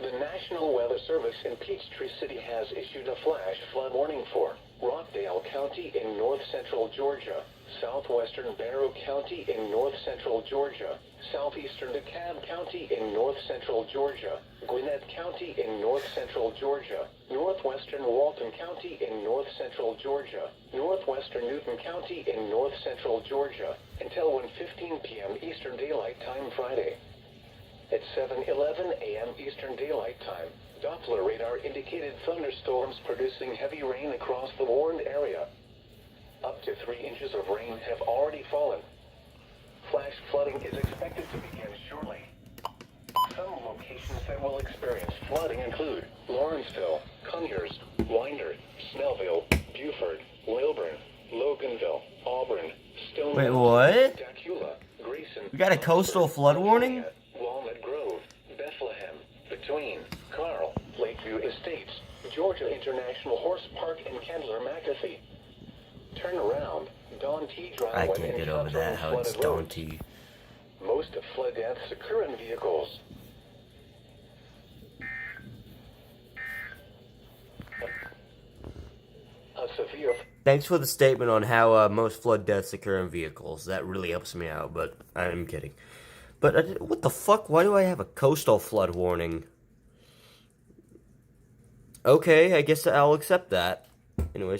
The National Weather Service in Peachtree City has issued a flash flood warning for Rockdale County in north-central Georgia, southwestern Barrow County in north-central Georgia, southeastern DeKalb County in north-central Gwinnett County in north-central Georgia, northwestern Walton County in north-central Georgia, northwestern Newton County in north-central Georgia, until 1:15 p.m. Eastern Daylight Time Friday. At 7:11 a.m. Eastern Daylight Time, Doppler radar indicated thunderstorms producing heavy rain across the warned area. Up to 3 inches of rain have already fallen. Flash flooding is expected to begin shortly. Some locations that will experience flooding include Lawrenceville, Conyers, Winder, Snellville, Buford, Lilburn, Loganville, Auburn, Stonewall, Wait, what? Dacula, Grayson. We got a coastal flood warning? Walnut Grove, Bethlehem, Between, Carl, Lakeview Estates, Georgia International Horse Park, and Kendler McAfee. Turn around, Don T. Drive. I can't get over that, how it's Don T. Most flood deaths occur in vehicles. A severe... Thanks for the statement on how most flood deaths occur in vehicles. That really helps me out, but I'm kidding. But what the fuck? Why do I have a coastal flood warning? Okay, I guess I'll accept that. Anyways.